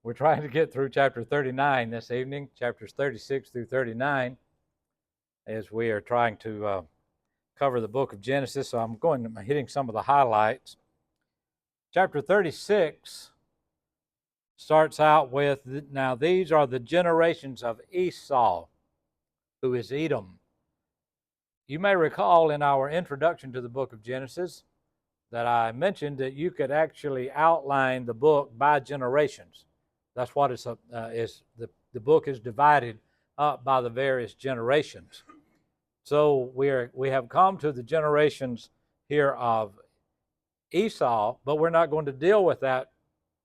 We're trying to get through chapter 39 this evening, chapters 36 through 39, as we are trying to cover the book of Genesis. So I'm hitting some of the highlights. Chapter 36 starts out with, now these are the generations of Esau, who is Edom. You may recall in our introduction to the book of Genesis that I mentioned that you could actually outline the book by generations. That's what the book is divided up by the various generations. So we have come to the generations here of Esau, but we're not going to deal with that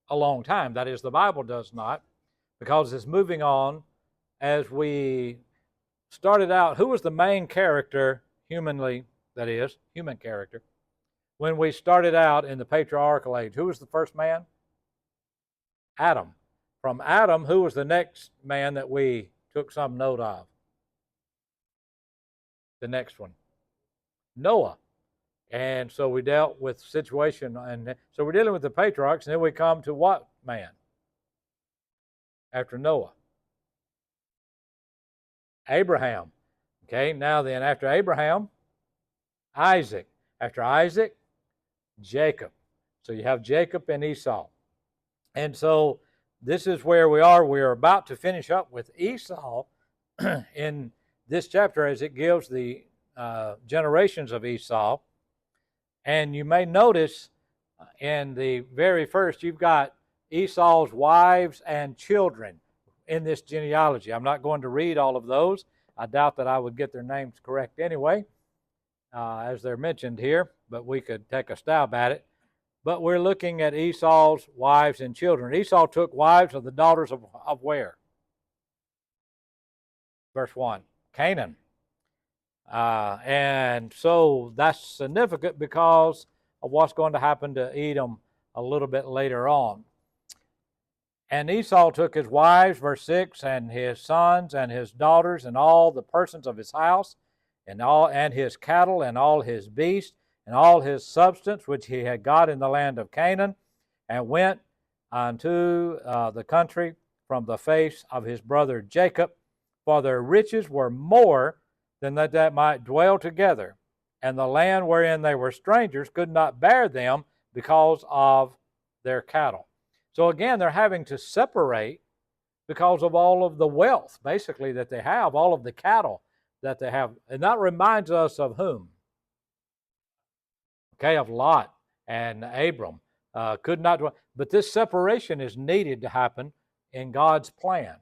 a long time. That is, the Bible does not, because it's moving on. As we started out, who was the main character, human character, when we started out in the patriarchal age? Who was the first man? Adam. From Adam, who was the next man that we took some note of? The next one, Noah. And so we dealt with the situation, and so we're dealing with the patriarchs, and then we come to what man after Noah? Abraham. Okay, now then, after Abraham, Isaac. After Isaac, Jacob. So you have Jacob and Esau. And so this is where we are. We are about to finish up with Esau in this chapter as it gives the generations of Esau. And you may notice in the very first, you've got Esau's wives and children in this genealogy. I'm not going to read all of those. I doubt that I would get their names correct anyway, as they're mentioned here, but we could take a stab at it. But we're looking at Esau's wives and children. Esau took wives of the daughters of where? Verse 1, Canaan. And so that's significant because of what's going to happen to Edom a little bit later on. And Esau took his wives, verse 6, and his sons and his daughters and all the persons of his house and his cattle and all his beasts and all his substance which he had got in the land of Canaan, and went unto the country from the face of his brother Jacob, for their riches were more than that might dwell together, and the land wherein they were strangers could not bear them because of their cattle. So again, they're having to separate because of all of the wealth, basically, that they have, all of the cattle that they have. And that reminds us of whom? Okay, of Lot and Abram. Could not dwell. But this separation is needed to happen in God's plan,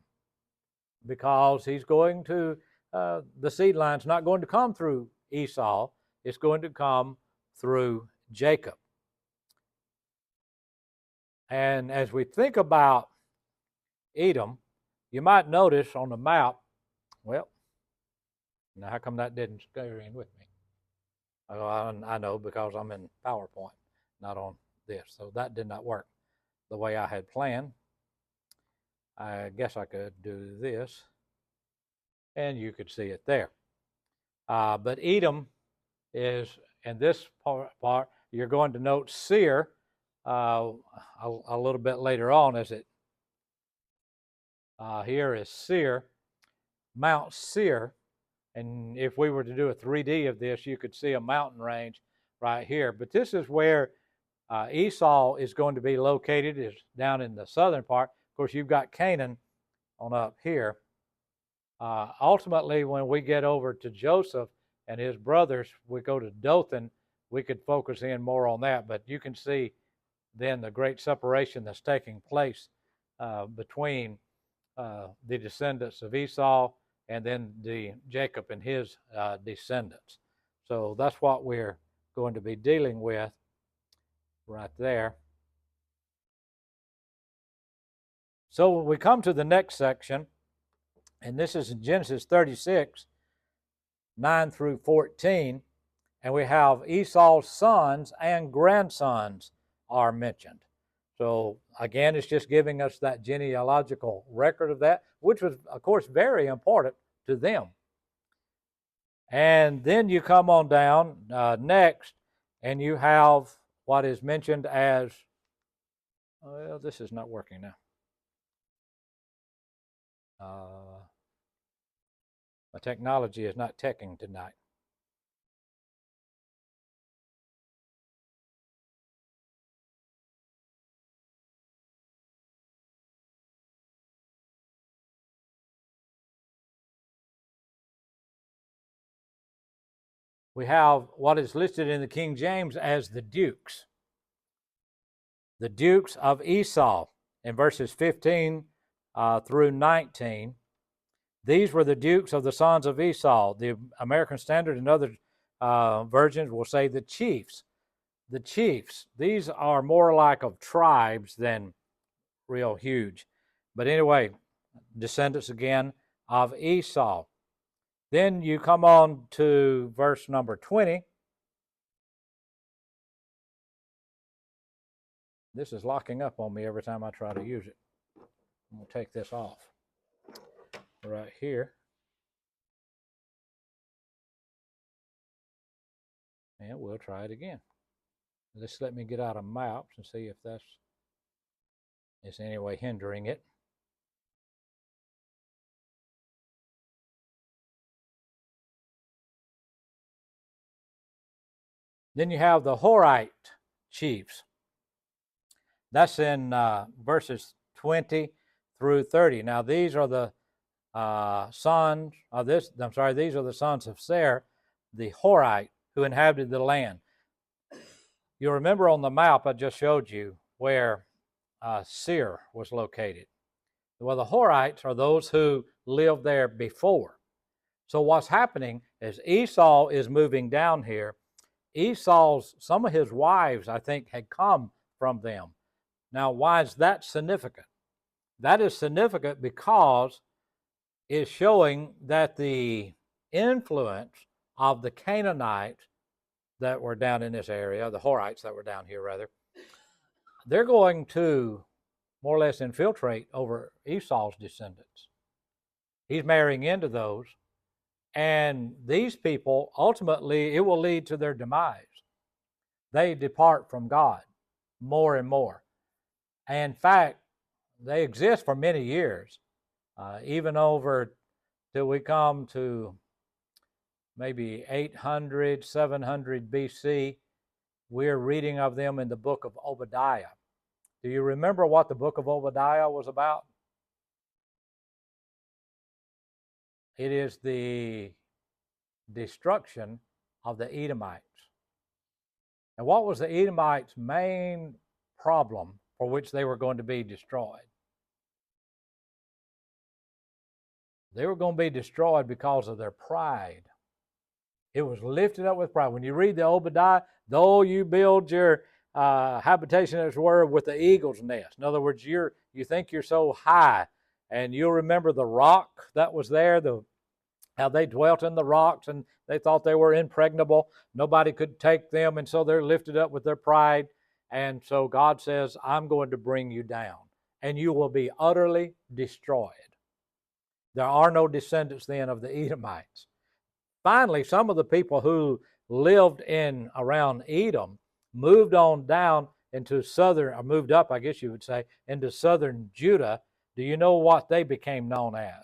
because he's going to, the seed line's not going to come through Esau. It's going to come through Jacob. And as we think about Edom, you might notice on the map, well, now how come that didn't scare in with me? I know, because I'm in PowerPoint, not on this. So that did not work the way I had planned. I guess I could do this, and you could see it there. But Edom is, in this part, you're going to note Seir a little bit later on, as it here is Seir, Mount Seir. And if we were to do a 3D of this, you could see a mountain range right here. But this is where Esau is going to be located, is down in the southern part. Of course, you've got Canaan on up here. Ultimately, when we get over to Joseph and his brothers, we go to Dothan, we could focus in more on that. But you can see then the great separation that's taking place between the descendants of Esau and then Jacob and his descendants. So that's what we're going to be dealing with right there. So we come to the next section, and this is in Genesis 36, 9 through 14, and we have Esau's sons and grandsons are mentioned. So again, it's just giving us that genealogical record of that, which was, of course, very important to them. And then you come on down next, and you have what is mentioned as, well, this is not working now. My technology is not teching tonight. We have what is listed in the King James as the dukes. The dukes of Esau in verses 15 through 19. These were the dukes of the sons of Esau. The American Standard and other versions will say the chiefs. The chiefs. These are more like of tribes than real huge. But anyway, descendants again of Esau. Then you come on to verse number 20. This is locking up on me every time I try to use it. I'm going to take this off right here. And we'll try it again. Just let me get out of maps and see if that's is any way hindering it. Then you have the Horite chiefs. That's in verses 20 through 30. Now these are the sons of this. I'm sorry. These are the sons of Ser, the Horite, who inhabited the land. You'll remember on the map I just showed you where Seir was located. Well, the Horites are those who lived there before. So what's happening is Esau is moving down here. Some of his wives, I think, had come from them. Now, why is that significant? That is significant because it's showing that the influence of the Canaanites that were down in this area, the Horites that were down here rather, they're going to more or less infiltrate over Esau's descendants. He's marrying into those. And these people, ultimately, it will lead to their demise. They depart from God more and more. And in fact, they exist for many years, even over till we come to maybe 800, 700 BC. We're reading of them in the book of Obadiah. Do you remember what the book of Obadiah was about? It is the destruction of the Edomites. And what was the Edomites' main problem for which they were going to be destroyed? They were going to be destroyed because of their pride. It was lifted up with pride. When you read the Obadiah, though you build your habitation, as it were, with the eagle's nest. In other words, you think you're so high, and you'll remember the rock that was there, how they dwelt in the rocks, and they thought they were impregnable. Nobody could take them, and so they're lifted up with their pride. And so God says, I'm going to bring you down, and you will be utterly destroyed. There are no descendants then of the Edomites. Finally, some of the people who lived in around Edom moved on down into southern, or moved up, I guess you would say, into southern Judah. Do you know what they became known as?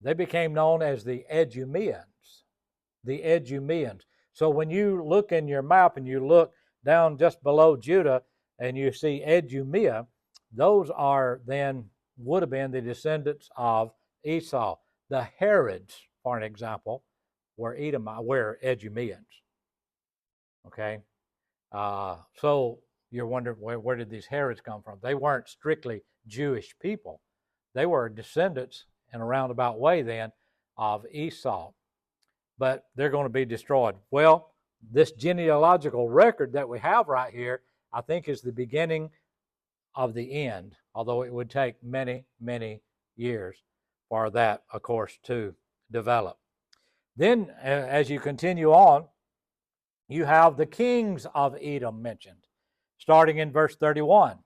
They became known as the Edumeans. The Edumeans. So when you look in your map and you look down just below Judah and you see Edumea, those are then would have been the descendants of Esau. The Herods, for an example, were Edumeans. Okay, so you're wondering where did these Herods come from? They weren't strictly Jewish people. They were descendants in a roundabout way then of Esau. But they're going to be destroyed. Well, this genealogical record that we have right here, I think, is the beginning of the end, although it would take many, many years for that, of course, to develop. Then, as you continue on, you have the kings of Edom mentioned, starting in verse 31.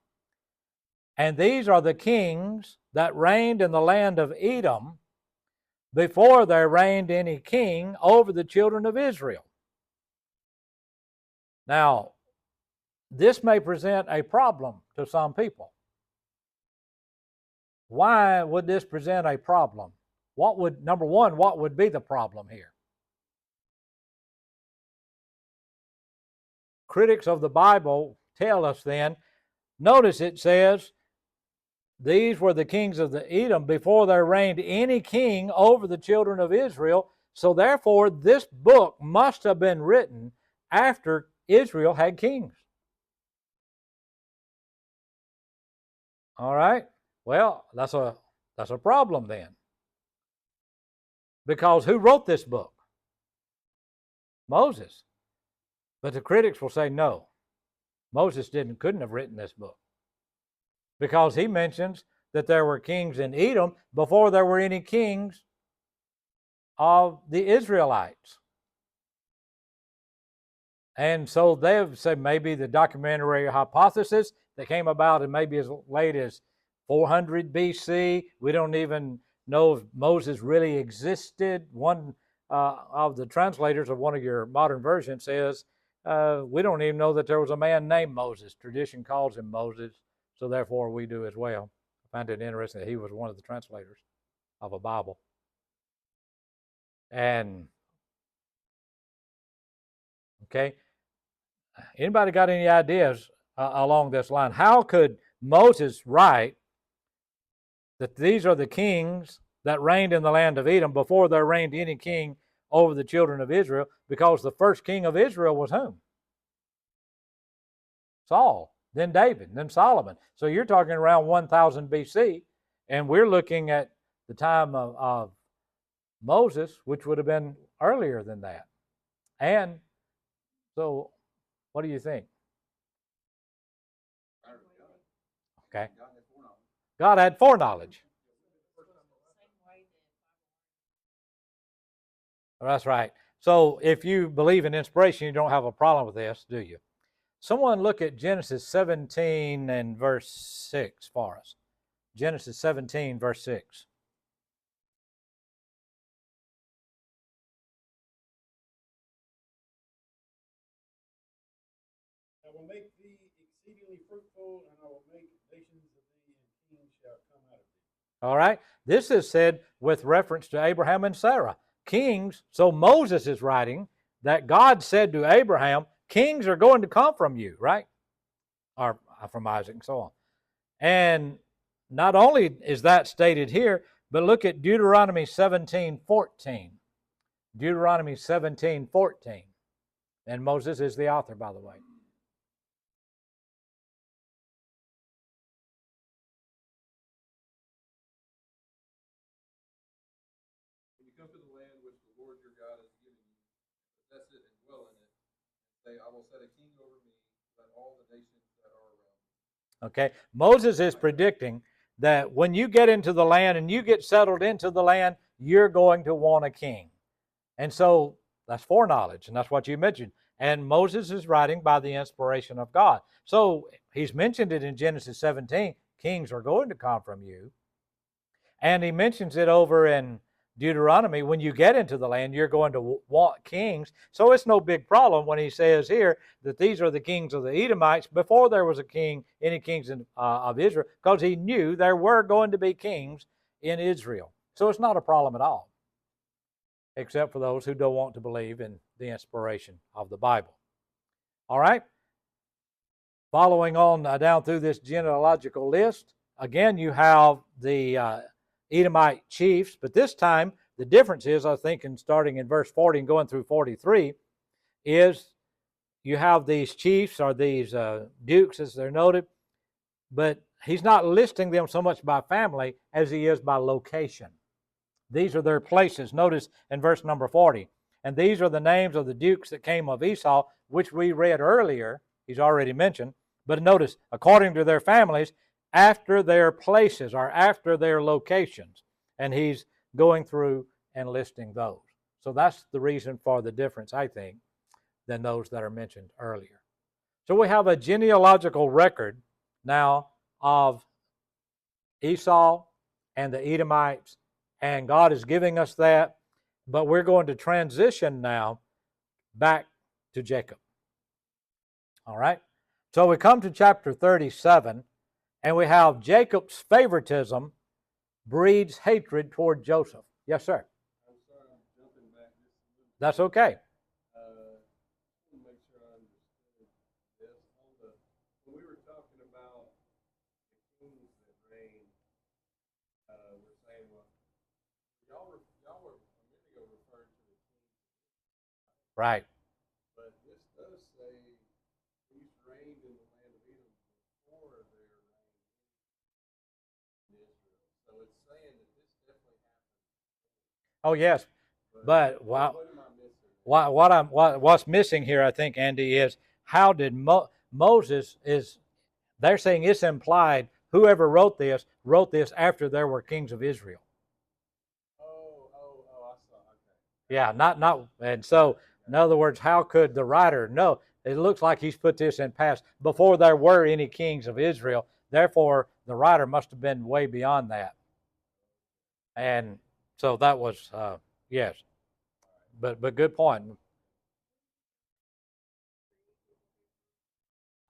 And these are the kings that reigned in the land of Edom before there reigned any king over the children of Israel. Now, this may present a problem to some people. Why would this present a problem? Number one, what would be the problem here? Critics of the Bible tell us then, notice it says, these were the kings of the Edom before there reigned any king over the children of Israel. So therefore, this book must have been written after Israel had kings. All right? Well, that's a problem then. Because who wrote this book? Moses. But the critics will say no. Moses couldn't have written this book. Because he mentions that there were kings in Edom before there were any kings of the Israelites. And so they've said maybe the documentary hypothesis that came about and maybe as late as 400 BC. We don't even know if Moses really existed. One of the translators of one of your modern versions says, we don't even know that there was a man named Moses. Tradition calls him Moses, so therefore we do as well. I find it interesting that he was one of the translators of a Bible. And, okay, anybody got any ideas along this line? How could Moses write that these are the kings that reigned in the land of Edom before there reigned any king over the children of Israel? Because the first king of Israel was whom? Saul, then David, then Solomon. So you're talking around 1000 BC, and we're looking at the time of Moses, which would have been earlier than that. And so, what do you think? Okay. God had foreknowledge. That's right. So if you believe in inspiration, you don't have a problem with this, do you? Someone look at Genesis 17 and verse 6 for us. Genesis 17, verse 6. I will make thee exceedingly fruitful, and I will make nations of thee, and kings shall come out of thee. All right. This is said with reference to Abraham and Sarah. Kings, so Moses is writing that God said to Abraham, kings are going to come from you, right? Or from Isaac and so on. And not only is that stated here, but look at Deuteronomy 17:14. Deuteronomy 17:14. And Moses is the author, by the way. When you come to the land which the Lord your God is giving you, possess it and dwell in it, say, I will set a king over me, let all the nations that are around me. Okay, Moses is predicting that when you get into the land and you get settled into the land, you're going to want a king. And so that's foreknowledge, and that's what you mentioned. And Moses is writing by the inspiration of God. So he's mentioned it in Genesis 17, kings are going to come from you. And he mentions it over in Deuteronomy, when you get into the land, you're going to want kings. So it's no big problem when he says here that these are the kings of the Edomites before there was a king, any kings of Israel, because he knew there were going to be kings in Israel. So it's not a problem at all, except for those who don't want to believe in the inspiration of the Bible. All right? Following on down through this genealogical list, again, you have the Edomite chiefs, but this time the difference is, I think, in starting in verse 40 and going through 43, is you have these chiefs or these dukes, as they're noted, but he's not listing them so much by family as he is by location. These are their places. Notice in verse number 40, and these are the names of the dukes that came of Esau, which we read earlier. He's already mentioned. But notice, according to their families, after their places or after their locations. And he's going through and listing those. So that's the reason for the difference, I think, than those that are mentioned earlier. So we have a genealogical record now of Esau and the Edomites, and God is giving us that, but we're going to transition now back to Jacob. All right? So we come to chapter 37, and we have Jacob's favoritism breeds hatred toward Joseph. Yes, sir. I'm sorry, I'm jumping back just a little. That's okay. To make sure I understood this. When we were talking about the kings that reigned, we're saying, well, y'all were a minute ago referring to the kings, Right. but this does say these reigned in the land of Edom before their reign in Israel. So it's saying that this definitely happened. Oh, yes. But what am I missing? what's missing here, I think, Andy, is how did Moses is. They're saying it's implied whoever wrote this after there were kings of Israel. Oh, I saw. Okay. Yeah, not, and so in other words, how could the writer know? It looks like he's put this in past before there were any kings of Israel. Therefore, the writer must have been way beyond that. And so that was yes, but good point.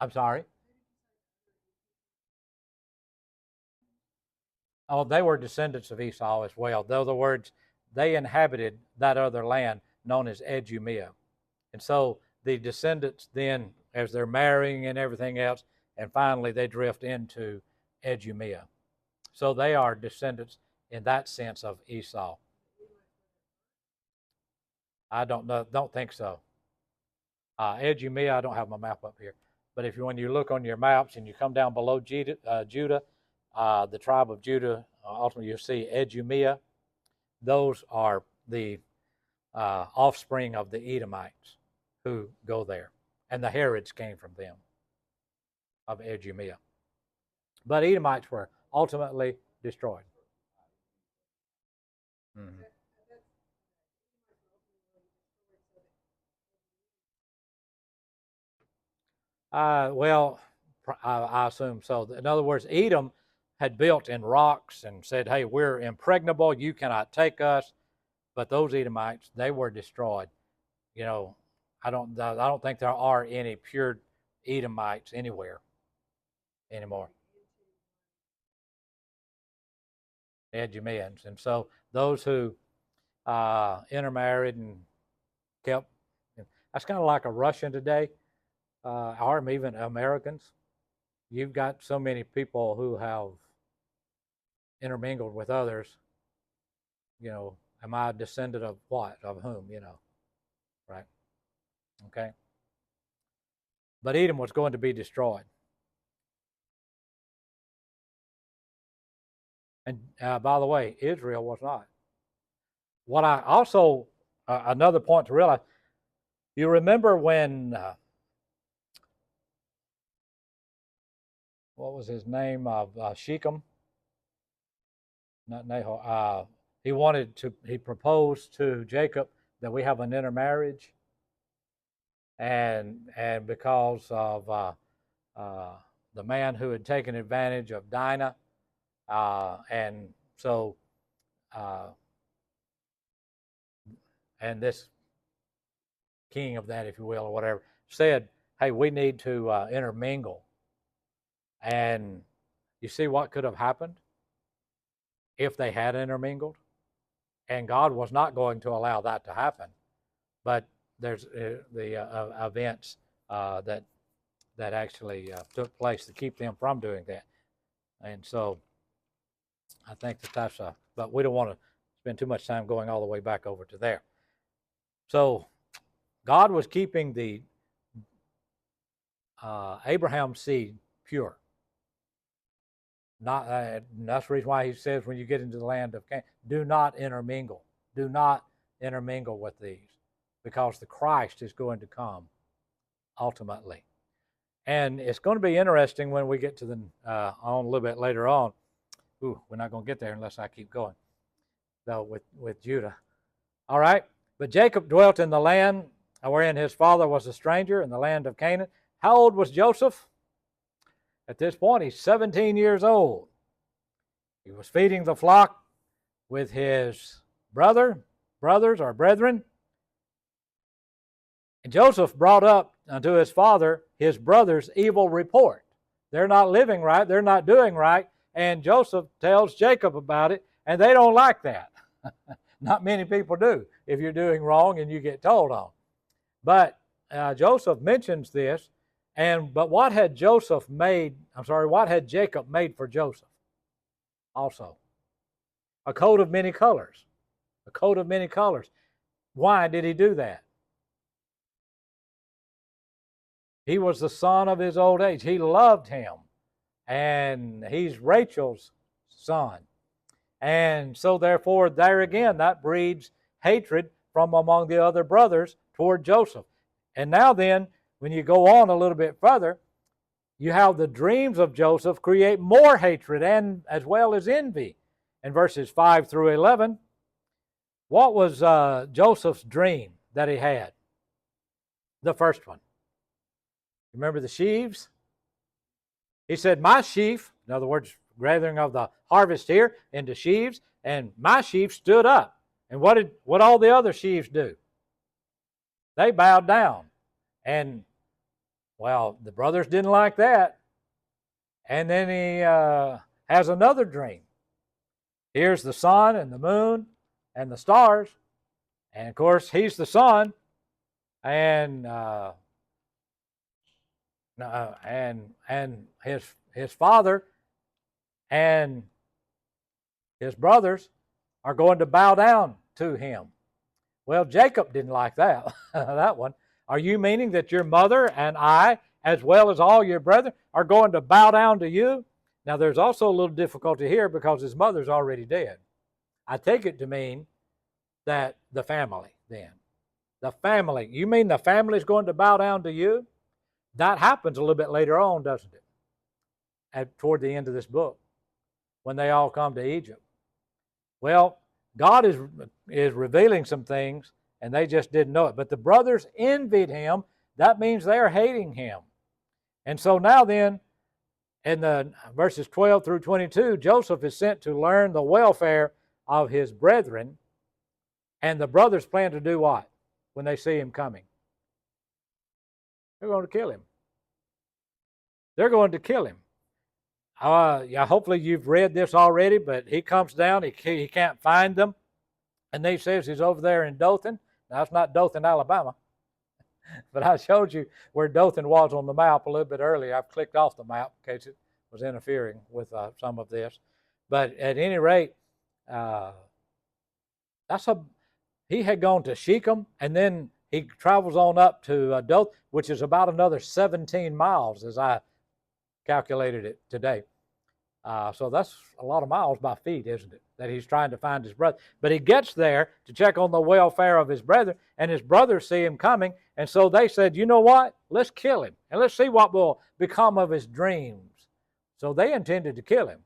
I'm sorry. Oh, they were descendants of Esau as well. In other words, they inhabited that other land known as Idumea. And so the descendants then, as they're marrying and everything else, and finally they drift into Idumea. So they are descendants in that sense of Esau. I don't know, don't think so. Idumea, I don't have my map up here, but when you look on your maps and you come down below Judah, the tribe of Judah, ultimately you'll see Idumea. Those are the offspring of the Edomites who go there, and the Herods came from them of Idumea. But Edomites were ultimately destroyed. Mm-hmm. Well, I assume so. In other words, Edom had built in rocks and said, "Hey, we're impregnable. You cannot take us." But those Edomites, they were destroyed. You know, I don't think there are any pure Edomites anywhere anymore. Idumeans, and so those who intermarried and kept. That's kind of like a Russian today, or even Americans. You've got so many people who have intermingled with others. You know, am I a descendant of what? Of whom? You know, right? Okay. But Edom was going to be destroyed. And by the way, Israel was not. What I also, another point to realize, you remember when, what was his name, of Shechem? Not Nahor. He proposed to Jacob that we have an intermarriage. And because of the man who had taken advantage of Dinah, and so, and this king of that, if you will, or whatever, said, "Hey, we need to intermingle." And you see what could have happened if they had intermingled, and God was not going to allow that to happen. But there's the events that actually took place to keep them from doing that, and so I think that's but we don't want to spend too much time going all the way back over to there. So God was keeping the Abraham's seed pure. That's the reason why he says when you get into the land of Canaan, do not intermingle. Do not intermingle with these, because the Christ is going to come ultimately. And it's going to be interesting when we get to the on a little bit later on. Ooh, we're not going to get there unless I keep going, though, with Judah. All right. But Jacob dwelt in the land wherein his father was a stranger, in the land of Canaan. How old was Joseph? At this point, he's 17 years old. He was feeding the flock with his brothers or brethren. And Joseph brought up unto his father his brother's evil report. They're not living right. They're not doing right. And Joseph tells Jacob about it. And they don't like that. Not many people do if you're doing wrong and you get told on. But Joseph mentions this, but what had Jacob made for Joseph? Also, a coat of many colors. A coat of many colors. Why did he do that? He was the son of his old age. He loved him. And he's Rachel's son. And so therefore, there again, that breeds hatred from among the other brothers toward Joseph. And now then, when you go on a little bit further, you have the dreams of Joseph create more hatred and as well as envy. In verses 5 through 11, what was Joseph's dream that he had? The first one. Remember the sheaves? He said, my sheaf, in other words, gathering of the harvest here into sheaves, and my sheaf stood up. And what all the other sheaves do? They bowed down. And, well, the brothers didn't like that. And then he has another dream. Here's the sun and the moon and the stars. And, of course, he's the sun. And his father and his brothers are going to bow down to him. Well, Jacob didn't like that, that one. Are you meaning that your mother and I, as well as all your brethren, are going to bow down to you? Now, there's also a little difficulty here because his mother's already dead. I take it to mean that the family, then. The family. You mean the family's going to bow down to you? That happens a little bit later on, doesn't it? Toward the end of this book, when they all come to Egypt. Well, God is revealing some things, and they just didn't know it. But the brothers envied him. That means they're hating him. And so now then, in the verses 12 through 22, Joseph is sent to learn the welfare of his brethren. And the brothers plan to do what when they see him coming? They're going to kill him. They're going to kill him. Hopefully you've read this already, but he comes down. He can't find them. And he says he's over there in Dothan. Now, it's not Dothan, Alabama. But I showed you where Dothan was on the map a little bit earlier. I've clicked off the map in case it was interfering with some of this. But at any rate, he had gone to Shechem, and then he travels on up to Dothan, which is about another 17 miles as I calculated it today. So that's a lot of miles by feet, isn't it? That he's trying to find his brother. But he gets there to check on the welfare of his brethren, and his brothers see him coming, and so they said, you know what? Let's kill him, and let's see what will become of his dreams. So they intended to kill him.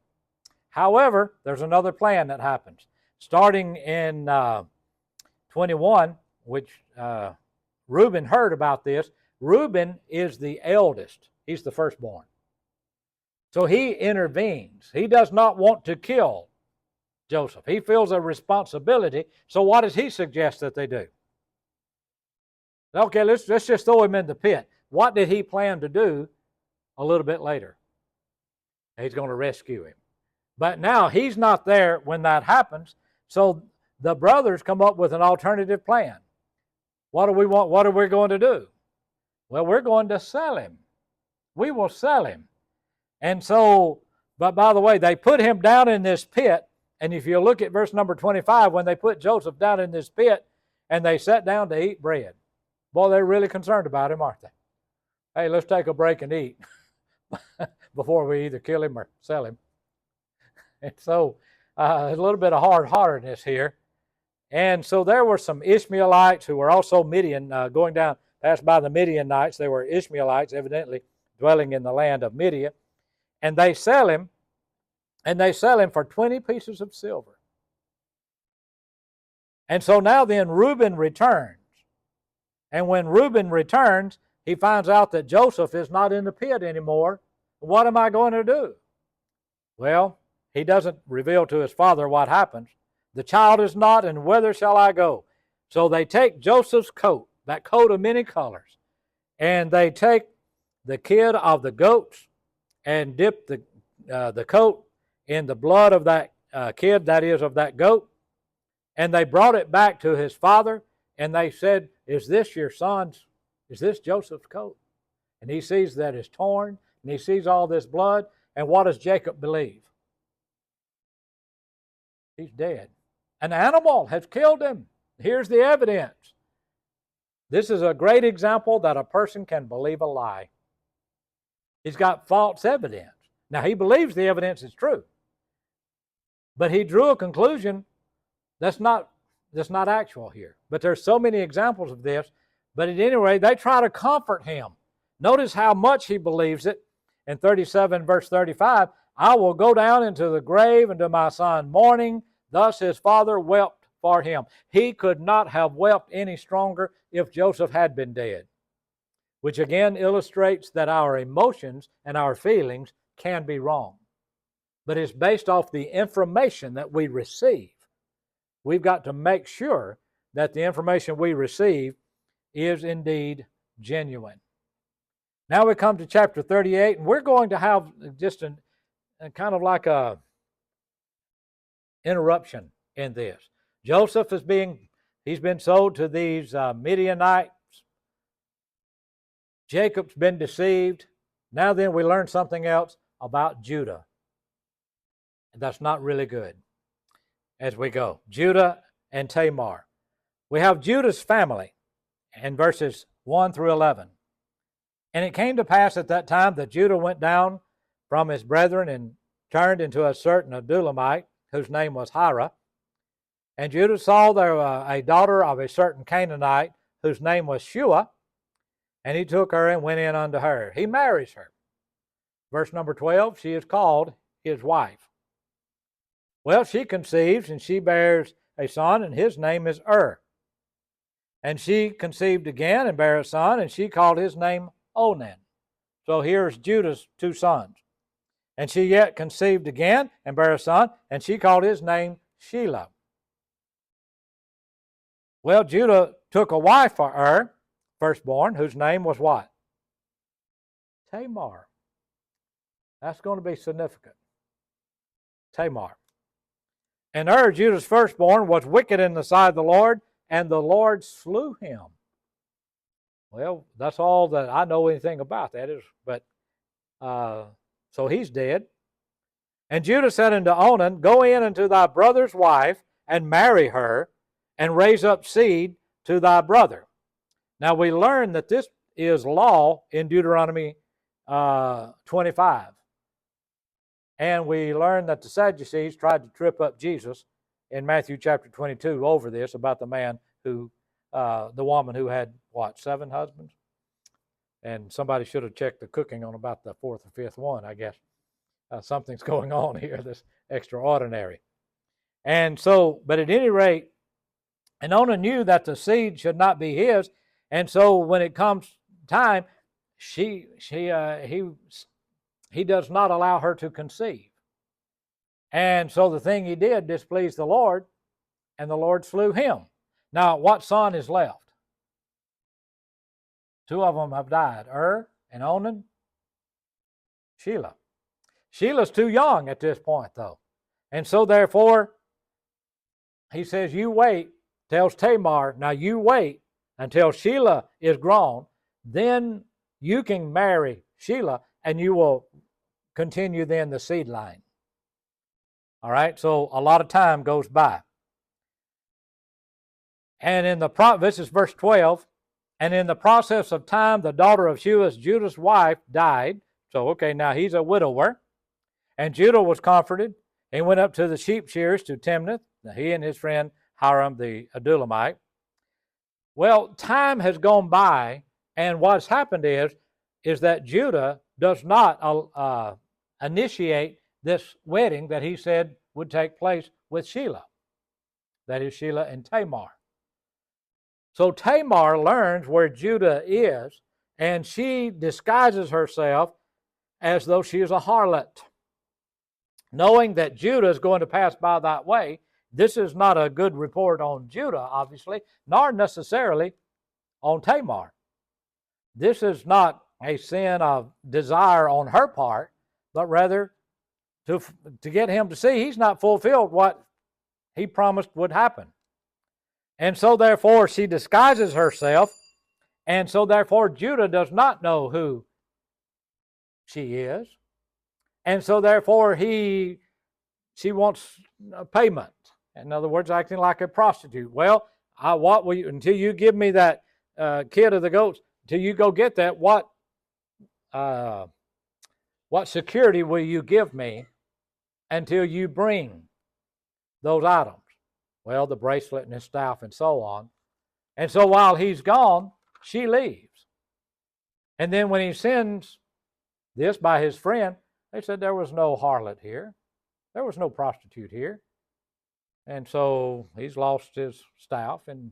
However, there's another plan that happens. Starting in 21, which Reuben heard about this. Reuben is the eldest. He's the firstborn. So he intervenes. He does not want to kill Joseph. He feels a responsibility. So what does he suggest that they do? Okay, let's just throw him in the pit. What did he plan to do a little bit later? He's going to rescue him. But now he's not there when that happens. So the brothers come up with an alternative plan. What do we want? What are we going to do? Well, we're going to sell him. We will sell him. And so, but by the way, they put him down in this pit. And if you look at verse number 25, when they put Joseph down in this pit and they sat down to eat bread, boy, they're really concerned about him, aren't they? Hey, let's take a break and eat before we either kill him or sell him. And so, a little bit of hard-heartedness here. And so there were some Ishmaelites who were also Midian, going down, passed by the Midianites. They were Ishmaelites, evidently dwelling in the land of Midian. And they sell him, for 20 pieces of silver. And so now then Reuben returns. And when Reuben returns, he finds out that Joseph is not in the pit anymore. What am I going to do? Well, he doesn't reveal to his father what happens. The child is not, and whither shall I go? So they take Joseph's coat, that coat of many colors, and they take the kid of the goats and dip the coat in the blood of that kid, that is, of that goat. And they brought it back to his father, and they said, is this your son's, is this Joseph's coat? And he sees that it's torn, and he sees all this blood, and what does Jacob believe? He's dead. An animal has killed him. Here's the evidence. This is a great example that a person can believe a lie. He's got false evidence. Now, he believes the evidence is true, but he drew a conclusion that's not actual here. But there's so many examples of this. But at any rate, they try to comfort him. Notice how much he believes it. In 37 verse 35, I will go down into the grave and to my son mourning. Thus his father wept for him. He could not have wept any stronger if Joseph had been dead, which again illustrates that our emotions and our feelings can be wrong. But it's based off the information that we receive. We've got to make sure that the information we receive is indeed genuine. Now we come to chapter 38, and we're going to have just a kind of like a interruption in this. Joseph he's been sold to these Midianites. Jacob's been deceived. Now then we learn something else about Judah. And that's not really good as we go. Judah and Tamar. We have Judah's family in verses 1 through 11. And it came to pass at that time that Judah went down from his brethren and turned into a certain Adulamite, whose name was Hira. And Judah saw there a daughter of a certain Canaanite, whose name was Shua, and he took her and went in unto her. He marries her. Verse number 12, she is called his wife. Well, she conceives, and she bears a son, and his name is And she conceived again and bare a son, and she called his name Onan. So here's Judah's two sons. And she yet conceived again and bare a son, and she called his name Shelah. Well, Judah took a wife for firstborn, whose name was what? Tamar. That's going to be significant. Tamar. And Judah's firstborn, was wicked in the sight of the Lord, and the Lord slew him. Well, that's all that I know anything about that is, but so he's dead. And Judah said unto Onan, go in unto thy brother's wife, and marry her, and raise up seed to thy brother. Now we learn that this is law in Deuteronomy 25. And we learn that the Sadducees tried to trip up Jesus in Matthew chapter 22 over this, about the man who, the woman who had, 7 husbands? And somebody should have checked the cooking on about the 4th or 5th one, I guess. Something's going on here that's extraordinary. And so, but at any rate, and Onan knew that the seed should not be his, and so when it comes time, he does not allow her to conceive. And so the thing he did displeased the Lord, and the Lord slew him. Now, what son is left? 2 of them have died, and Onan, Shelah. Shelah's too young at this point, though. And so therefore, he says, you wait, tells Tamar, now you wait until Shelah is grown, then you can marry Shelah, and you will continue then the seed line. All right, so a lot of time goes by. And this is verse 12, and in the process of time, the daughter of Shua, Judah's wife, died. So, okay, now he's a widower. And Judah was comforted. He went up to the sheep shearers to Timnath, he and his friend Hiram the Adulamite. Well, time has gone by, and what's happened is that Judah does not initiate this wedding that he said would take place with Shelah. That is Shelah and Tamar. So Tamar learns where Judah is, and she disguises herself as though she is a harlot. Knowing that Judah is going to pass by that way, this is not a good report on Judah, obviously, nor necessarily on Tamar. This is not a sin of desire on her part, but rather to get him to see he's not fulfilled what he promised would happen. And so therefore she disguises herself, and so therefore Judah does not know who she is. And so therefore she wants a payment. In other words, acting like a prostitute. Well, what will you, until you give me that kid of the goats, until you go get that, what security will you give me until you bring those items? Well, the bracelet and his staff and so on. And so while he's gone, she leaves. And then when he sends this by his friend, they said there was no harlot here. There was no prostitute here. And so he's lost his staff and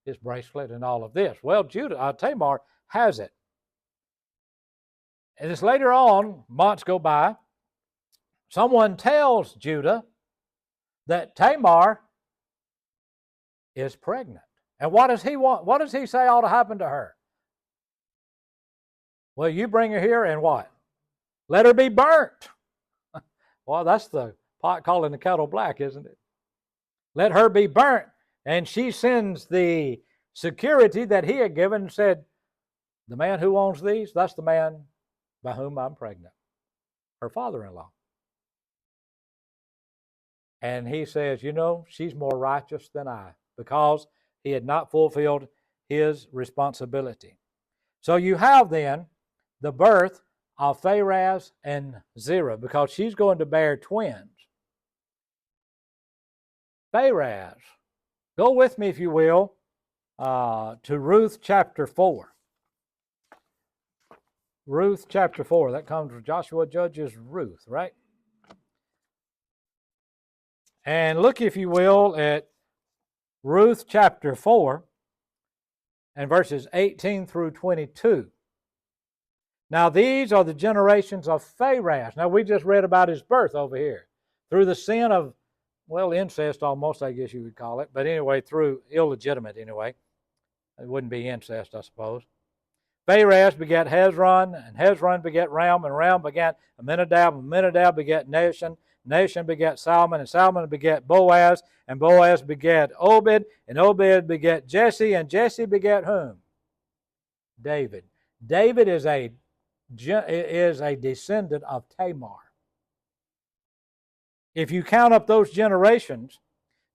his bracelet and all of this. Well, Tamar has it. And it's later on, months go by, someone tells Judah that Tamar is pregnant. And what does he want? What does he say ought to happen to her? Well, you bring her here and what? Let her be burnt. Well, that's the pot calling the kettle black, isn't it? Let her be burnt. And she sends the security that he had given and said, the man who owns these, that's the man by whom I'm pregnant. Her father-in-law. And he says, she's more righteous than I, because he had not fulfilled his responsibility. So you have then the birth of Pharez and Zerah, because she's going to bear twins. Pharez, go with me, if you will, to Ruth chapter 4. Ruth chapter 4. That comes from Joshua, Judges, Ruth, right? And look, if you will, at Ruth chapter 4 and verses 18 through 22. Now these are the generations of Pharez. Now we just read about his birth over here. Through the sin of, incest almost, I guess you would call it. But anyway, through illegitimate anyway. It wouldn't be incest, I suppose. Pharez begat Hezron, and Hezron begat Ram, and Ram begat Amminadab, and Amminadab begat Nahshon. Nahshon begat Salmon, and Salmon begat Boaz, and Boaz begat Obed, and Obed begat Jesse, and Jesse begat whom? David. David is a descendant of Tamar. If you count up those generations,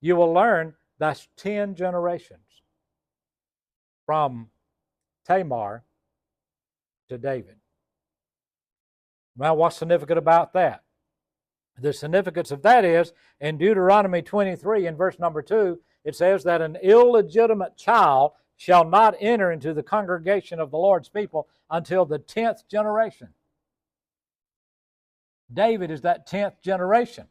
you will learn that's 10 generations from Tamar to David. Now, what's significant about that? The significance of that is, in Deuteronomy 23, in verse number 2, it says that an illegitimate child shall not enter into the congregation of the Lord's people until the 10th generation. David is that 10th generation.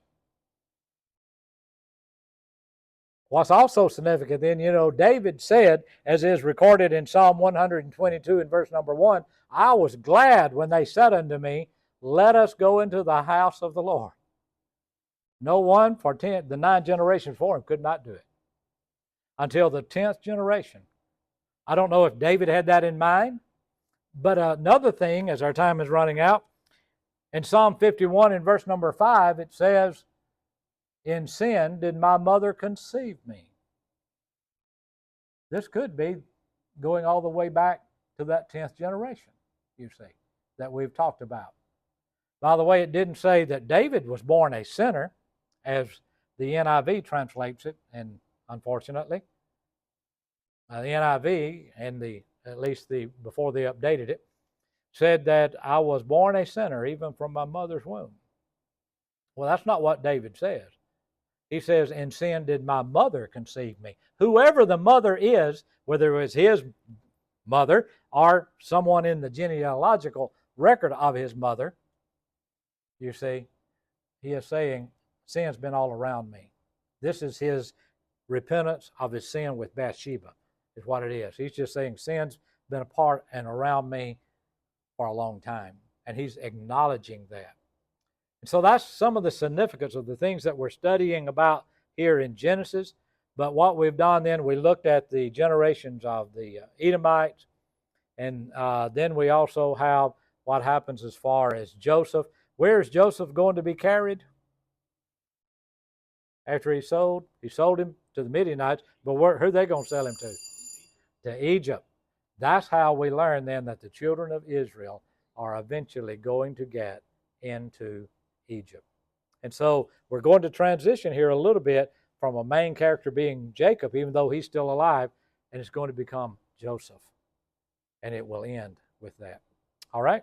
What's also significant then, David said, as is recorded in Psalm 122 in verse number 1, I was glad when they said unto me, let us go into the house of the Lord. No one for the 9 generations before him could not do it. Until the 10th generation. I don't know if David had that in mind, but another thing, as our time is running out, in Psalm 51 in verse number 5, it says, in sin did my mother conceive me. This could be going all the way back to that 10th generation, you see, that we've talked about. By the way, it didn't say that David was born a sinner, as the NIV translates it, and unfortunately, the NIV, and at least before they updated it, said that I was born a sinner even from my mother's womb. Well, that's not what David says. He says, in sin did my mother conceive me. Whoever the mother is, whether it was his mother or someone in the genealogical record of his mother, you see, he is saying, sin's been all around me. This is his repentance of his sin with Bathsheba, is what it is. He's just saying, sin's been a part and around me for a long time. And he's acknowledging that. And so that's some of the significance of the things that we're studying about here in Genesis. But what we've done then, we looked at the generations of the Edomites. And then we also have what happens as far as Joseph. Where is Joseph going to be carried? After he's sold? He sold him to the Midianites, but who are they going to sell him to? To Egypt. That's how we learn then that the children of Israel are eventually going to get into Egypt. And so we're going to transition here a little bit from a main character being Jacob, even though he's still alive, and it's going to become Joseph. And it will end with that. All right?